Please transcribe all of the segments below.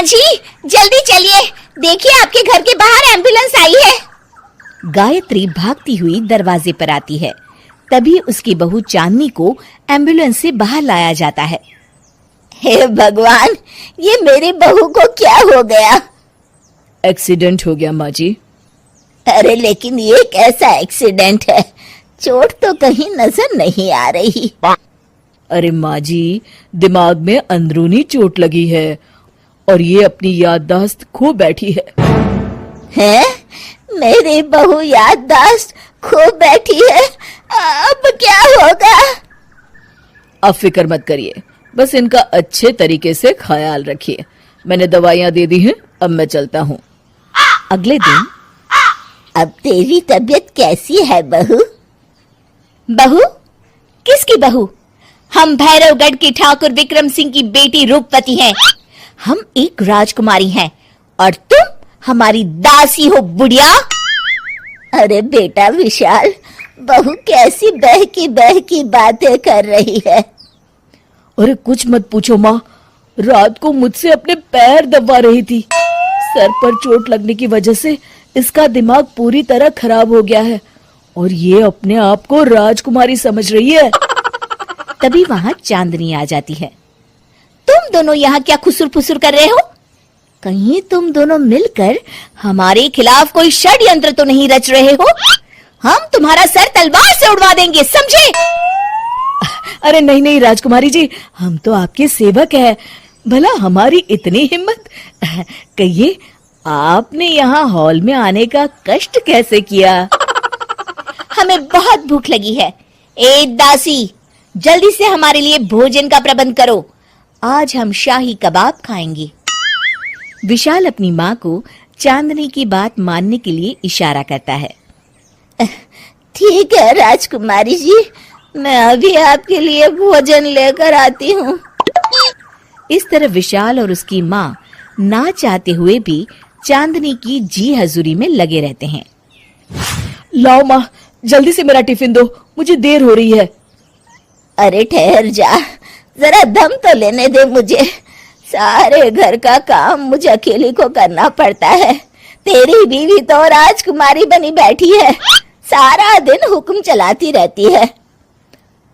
जी जल्दी चलिए, देखिए आपके घर के बाहर एम्बुलेंस आई है। गायत्री भागती हुई दरवाजे पर आती है। तभी उसकी बहू चांदनी को एम्बुलेंस से बाहर लाया जाता है। हे भगवान, ये मेरी बहू को क्या हो गया? एक्सीडेंट हो गया माँ जी। अरे लेकिन ये कैसा एक्सीडेंट है? चोट तो कहीं नजर नहीं आ रही। अरे माँ जी, दिमाग में अंदरूनी चोट लगी है और ये अपनी याददाश्त खो बैठी है। हैं? मेरी बहू याददाश्त खो बैठी है, अब क्या होगा? आप फिक्र मत करिए, बस इनका अच्छे तरीके से ख्याल रखिए। मैंने दवाइयाँ दे दी हैं, अब मैं चलता हूँ। अगले दिन, अब तेरी तबीयत कैसी है बहू? बहू? किसकी बहू? हम भैरवगढ़ की ठाकुर विक्रम सिंह की बेटी रूपवती हैं। हम एक राजकुमारी हैं और तुम हमारी दासी हो बुढ़िया। अरे बेटा विशाल, बहू कैसी बहकी बातें कर रही है। अरे कुछ मत पूछो माँ, रात को मुझसे अपने पैर दबा रही थी। सर पर चोट लगने की वजह से इसका दिमाग पूरी तरह खराब हो गया है और ये अपने आप को राजकुमारी समझ रही है। तभी वहां चांदनी आ जाती है। तुम दोनों यहाँ क्या खुसुर फुसुर कर रहे हो? कहीं तुम दोनों मिलकर हमारे खिलाफ कोई षड्यंत्र तो नहीं रच रहे हो? हम तुम्हारा सर तलवार से उड़वा देंगे, समझे? अरे नहीं नहीं राजकुमारी जी, हम तो आपके सेवक हैं। भला हमारी इतनी हिम्मत? कहिए, आपने यहाँ हॉल में आने का कष्ट कैसे किया? हमें बहुत भूख लगी है। ए दासी, जल्दी से हमारे लिए भोजन का प्रबंध करो। आज हम शाही कबाब खाएंगे। विशाल अपनी माँ को चांदनी की बात मानने के लिए इशारा करता है। ठीक है राजकुमारी जी, मैं अभी आपके लिए भोजन लेकर आती हूँ। इस तरह विशाल और उसकी माँ ना चाहते हुए भी चांदनी की जी हजूरी में लगे रहते हैं। लाओ माँ, जल्दी से मेरा टिफिन दो, मुझे देर हो रही है। अरे ठहर जा, जरा दम तो लेने दे मुझे। सारे घर का काम मुझे अकेली को करना पड़ता है। तेरी बीवी तो राजकुमारी बनी बैठी है, सारा दिन हुक्म चलाती रहती है।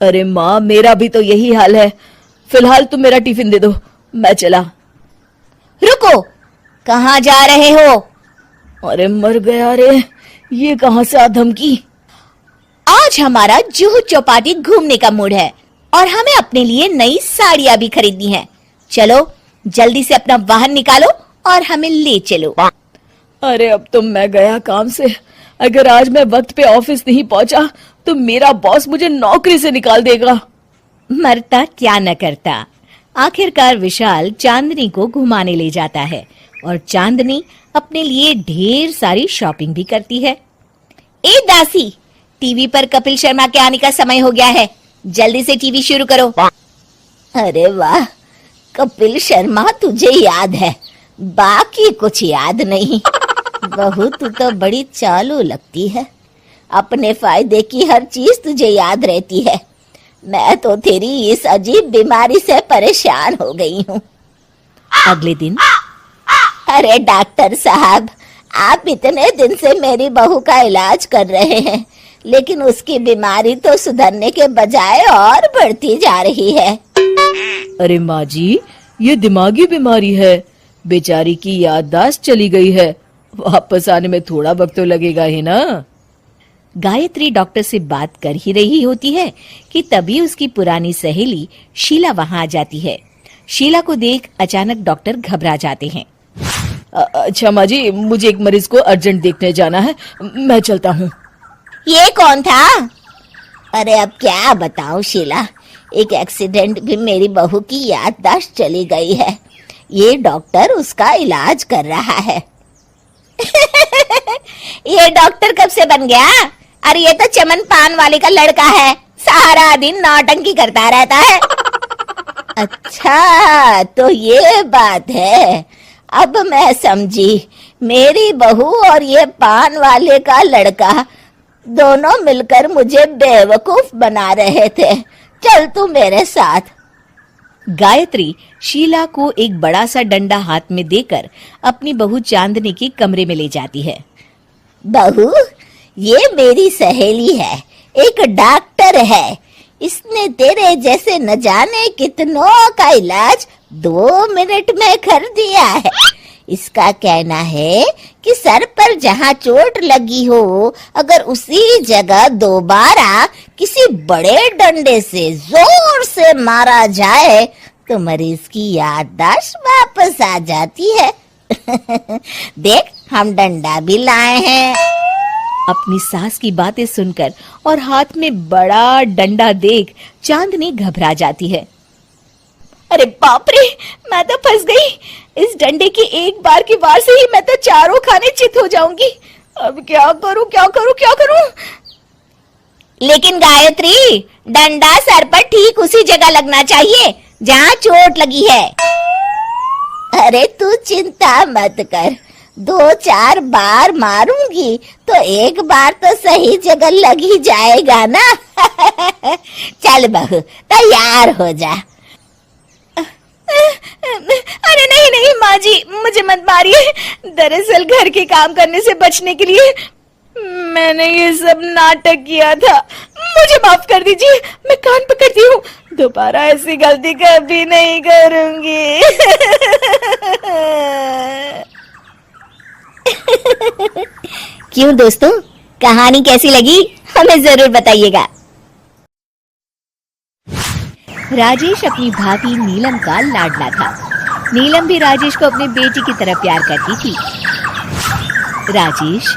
अरे माँ, मेरा भी तो यही हाल है। फिलहाल तुम मेरा टिफिन दे दो, मैं चला। रुको, कहाँ जा रहे हो? अरे मर गया रे, ये कहाँ से आ धमकी? आज हमारा जुहू चौपाटी घूमने का मूड है और हमें अपने लिए नई साड़ियाँ भी खरीदनी है। चलो जल्दी से अपना वाहन निकालो और हमें ले चलो। अरे अब तो मैं गया काम से। अगर आज मैं वक्त पे ऑफिस नहीं पहुंचा तो मेरा बॉस मुझे नौकरी से निकाल देगा। मरता क्या न करता। आखिरकार विशाल चांदनी को घुमाने ले जाता है और चांदनी अपने लिए ढेर सारी शॉपिंग भी करती है। ए दासी, टीवी पर कपिल शर्मा के आने का समय हो गया है, जल्दी से टीवी शुरू करो। अरे वाह, कपिल शर्मा तुझे याद है, बाकी कुछ याद नहीं। बहू तू तो बड़ी चालू लगती है, अपने फायदे की हर चीज तुझे याद रहती है। मैं तो तेरी इस अजीब बीमारी से परेशान हो गई हूँ। अगले दिन, अरे डॉक्टर साहब, आप इतने दिन से मेरी बहू का इलाज कर रहे हैं, लेकिन उसकी बीमारी तो सुधरने के बजाय और बढ़ती जा रही है। अरे माँ जी, ये दिमागी बीमारी है। बेचारी की याददाश्त चली गई है, वापस आने में थोड़ा वक्त तो लगेगा ही ना। गायत्री डॉक्टर से बात कर ही रही होती है कि तभी उसकी पुरानी सहेली शीला वहां आ जाती है। शीला को देख अचानक डॉक्टर घबरा जाते हैं। अच्छा माँ जी, मुझे एक मरीज को अर्जेंट देखने जाना है, मैं चलता हूँ। ये कौन था? अरे अब क्या बताऊं शीला, एक एक्सीडेंट भी मेरी बहू की याददाश्त चली गई है। ये डॉक्टर उसका इलाज कर रहा है। ये डॉक्टर कब से बन गया? अरे ये तो चमन पान वाले का लड़का है, सारा दिन नौटंकी करता रहता है। अच्छा तो ये बात है, अब मैं समझी। मेरी बहू और ये पान वाले का लड़का दोनों मिलकर मुझे बेवकूफ बना रहे थे। चल तू मेरे साथ। गायत्री शीला को एक बड़ा सा डंडा हाथ में देकर अपनी बहू चांदनी के कमरे में ले जाती है। बहू, ये मेरी सहेली है, एक डॉक्टर है। इसने तेरे जैसे न जाने कितनों का इलाज 2 मिनट में कर दिया है। इसका कहना है कि सर पर जहाँ चोट लगी हो, अगर उसी जगह दोबारा किसी बड़े डंडे से जोर से मारा जाए तो मरीज की याददाश्त वापस आ जाती है। देख, हम डंडा भी लाए हैं। अपनी सास की बातें सुनकर और हाथ में बड़ा डंडा देख चांदनी घबरा जाती है। अरे बाप रे, मैं तो फंस गई। इस डंडे की एक बार की वार से ही मैं तो चारों खाने चित हो जाऊंगी। अब क्या करूं, क्या करूं, क्या करूं? लेकिन गायत्री, डंडा सर पर ठीक उसी जगह लगना चाहिए जहाँ चोट लगी है। अरे तू चिंता मत कर, 2-4 बार मारूंगी तो एक बार तो सही जगह लग ही जाएगा ना। चल बहू, तैयार हो जा। अरे नहीं नहीं माँ जी, मुझे मत मारिए। दरअसल घर के काम करने से बचने के लिए मैंने ये सब नाटक किया था। मुझे माफ कर दीजिए, मैं कान पकड़ती हूँ। दोबारा ऐसी गलती कभी नहीं करूंगी। क्यों दोस्तों, कहानी कैसी लगी हमें जरूर बताइएगा। राजेश अपनी भाभी नीलम का लाडला था। नीलम भी राजेश को अपने बेटी की तरह प्यार करती थी। राजेश,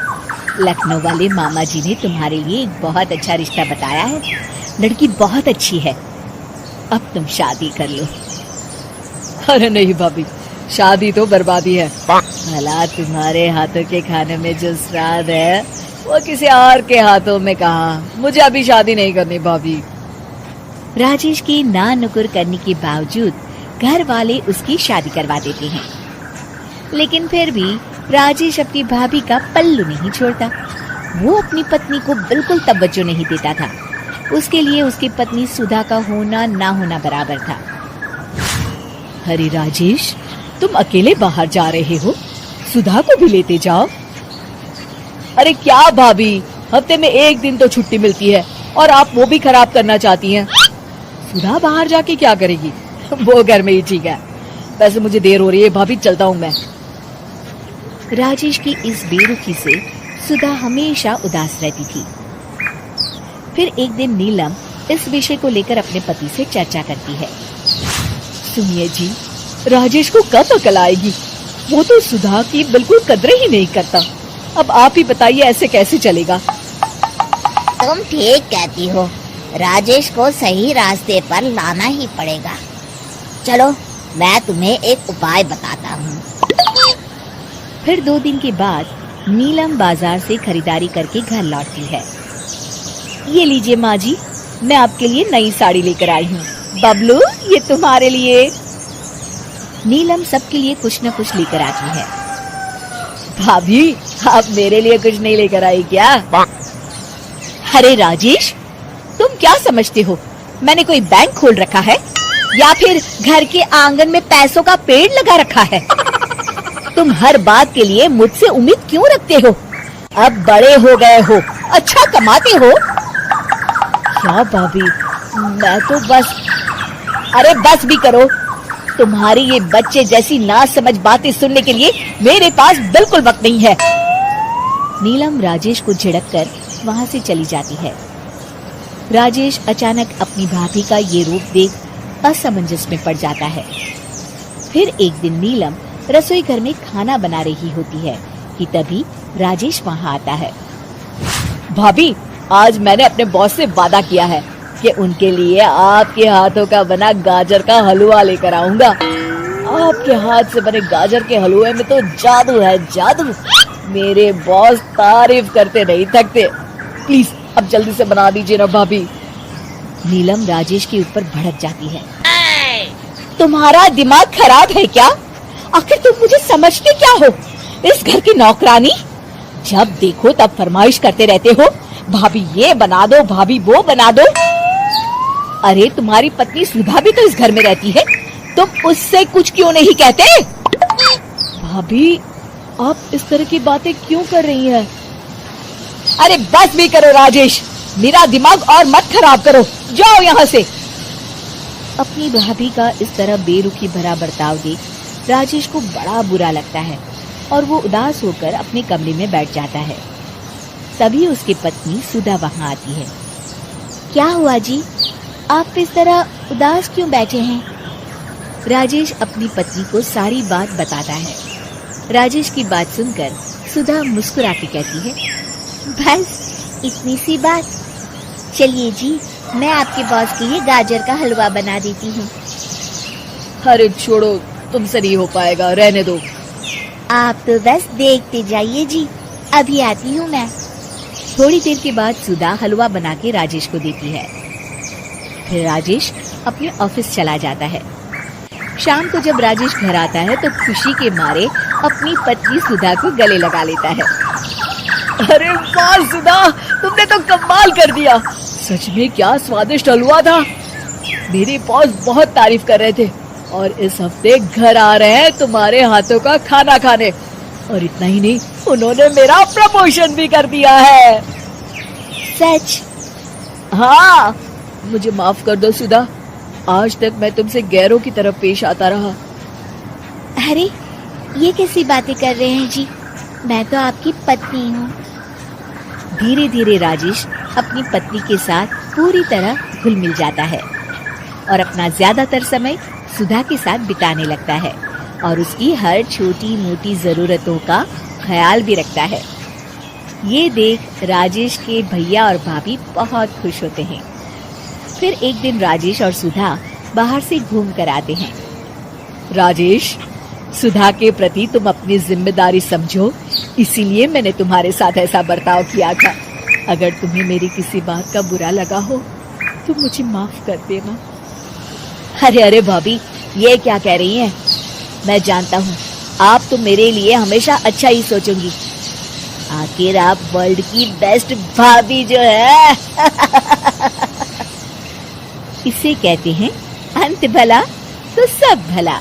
लखनऊ वाले मामा जी ने तुम्हारे लिए एक बहुत अच्छा रिश्ता बताया है। लड़की बहुत अच्छी है, अब तुम शादी कर लो। अरे नहीं भाभी, शादी तो बर्बादी है। भला तुम्हारे हाथों के खाने में जो स्वाद है वो किसी और के हाथों में कहाँ। मुझे अभी शादी नहीं करनी भाभी। राजेश की ना नुकुर करने के बावजूद घर वाले उसकी शादी करवा देते हैं, लेकिन फिर भी राजेश अपनी भाभी का पल्लू नहीं छोड़ता। वो अपनी पत्नी को बिल्कुल तवज्जो नहीं देता था। उसके लिए उसकी पत्नी सुधा का होना ना होना बराबर था। अरे राजेश, तुम अकेले बाहर जा रहे हो, सुधा को भी लेते जाओ। अरे क्या भाभी, हफ्ते में 1 दिन तो छुट्टी मिलती है और आप वो भी खराब करना चाहती हैं। सुधा बाहर जाके क्या करेगी, वो घर में ही ठीक है। वैसे मुझे देर हो रही है भाभी, चलता हूँ मैं। राजेश की इस बेरुखी से सुधा हमेशा उदास रहती थी। फिर एक दिन नीलम इस विषय को लेकर अपने पति से चर्चा करती है। सुनिए जी, राजेश को कब अकल आएगी? वो तो सुधा की बिल्कुल कदर ही नहीं करता। अब आप ही बताइए, ऐसे कैसे चलेगा? तुम ठीक कहती हो, राजेश को सही रास्ते पर लाना ही पड़ेगा। चलो, मैं तुम्हें एक उपाय बताता हूँ। फिर 2 दिन के बाद नीलम बाजार से खरीदारी करके घर लौटती है। ये लीजिए माँ जी, मैं आपके लिए नई साड़ी लेकर आई हूँ। बबलू, ये तुम्हारे लिए। नीलम सबके लिए कुछ न कुछ लेकर आती है। भाभी, आप मेरे लिए कुछ नहीं लेकर आई क्या? अरे राजेश, तुम क्या समझते हो, मैंने कोई बैंक खोल रखा है या फिर घर के आंगन में पैसों का पेड़ लगा रखा है? तुम हर बात के लिए मुझसे उम्मीद क्यों रखते हो? अब बड़े हो गए हो, अच्छा कमाते हो। क्या भाभी, मैं तो बस। अरे बस भी करो, तुम्हारी ये बच्चे जैसी नासमझ बातें सुनने के लिए मेरे पास बिल्कुल वक्त नहीं है। नीलम राजेश को झिड़ककर वहां से चली जाती है। राजेश अचानक अपनी भाभी का ये रूप देख असमंजस में पड़ जाता है। फिर एक दिन नीलम रसोई घर में खाना बना रही होती है कि तभी राजेश वहां आता है। भाभी, आज मैंने अपने बॉस से वादा किया है कि उनके लिए आपके हाथों का बना गाजर का हलवा लेकर आऊंगा। आपके हाथ से बने गाजर के हलवे में तो जादू है, जादू। मेरे बॉस तारीफ करते नहीं थकते। प्लीज अब जल्दी से बना दीजिए ना भाभी। नीलम राजेश के ऊपर भड़क जाती है। तुम्हारा दिमाग खराब है क्या? आखिर तुम मुझे समझते क्या हो? इस घर की नौकरानी? जब देखो तब फरमाइश करते रहते हो, भाभी ये बना दो, भाभी वो बना दो। अरे तुम्हारी पत्नी सुधा भी तो इस घर में रहती है, तुम उससे कुछ क्यों नहीं कहते? भाभी, आप इस तरह की बातें क्यों कर रही हैं? अरे बस भी करो राजेश, मेरा दिमाग और मत खराब करो, जाओ यहाँ से। अपनी भाभी का इस तरह बेरुखी भरा बर्ताव देख राजेश को बड़ा बुरा लगता है और वो उदास होकर अपने कमरे में बैठ जाता है। तभी उसकी पत्नी सुधा वहां आती है। क्या हुआ जी, आप इस तरह उदास क्यों बैठे हैं? राजेश अपनी पत्नी को सारी बात बताता है। राजेश की बात सुनकर सुधा मुस्कुरा के कहती है, बस इतनी सी बात। चलिए जी, मैं आपके बॉस के लिए गाजर का हलवा बना देती हूँ। अरे छोड़ो, तुमसे नहीं हो पाएगा, रहने दो। आप तो बस देखते जाइए जी, अभी आती हूँ मैं। थोड़ी देर के बाद सुधा हलवा बना के राजेश को देती है। फिर राजेश अपने ऑफिस चला जाता है। शाम को जब राजेश घर आता है तो खुशी के मारे अपनी पत्नी सुधा को गले लगा लेता है। अरे वाह सुधा, तुमने तो कमाल कर दिया। सच में क्या स्वादिष्ट हलवा था। मेरे बॉस बहुत तारीफ कर रहे थे और इस हफ्ते घर आ रहे हैं तुम्हारे हाथों का खाना खाने। और इतना ही नहीं, उन्होंने मेरा प्रमोशन भी कर दिया है। सच? हाँ, मुझे माफ कर दो सुधा, आज तक मैं तुमसे गैरों की तरफ पेश आता रहा। अरे ये कैसी बातें कर रहे हैं जी, मैं तो आपकी पत्नी हूँ। धीरे धीरे राजेश अपनी पत्नी के साथ पूरी तरह घुल मिल जाता है और अपना ज्यादातर समय सुधा के साथ बिताने लगता है और उसकी हर छोटी मोटी जरूरतों का ख्याल भी रखता है। ये देख राजेश के भैया और भाभी बहुत खुश होते हैं। फिर एक दिन राजेश और सुधा बाहर से घूम कर आते हैं। राजेश, सुधा के प्रति तुम अपनी जिम्मेदारी समझो, इसीलिए मैंने तुम्हारे साथ ऐसा बर्ताव किया था। अगर तुम्हें मेरी किसी बात का बुरा लगा हो तो मुझे माफ कर देना। अरे अरे भाभी, ये क्या कह रही हैं? मैं जानता हूँ आप तो मेरे लिए हमेशा अच्छा ही सोचोगी। आखिर आप वर्ल्ड की बेस्ट भाभी जो है। इसे कहते हैं अंत भला तो सब भला।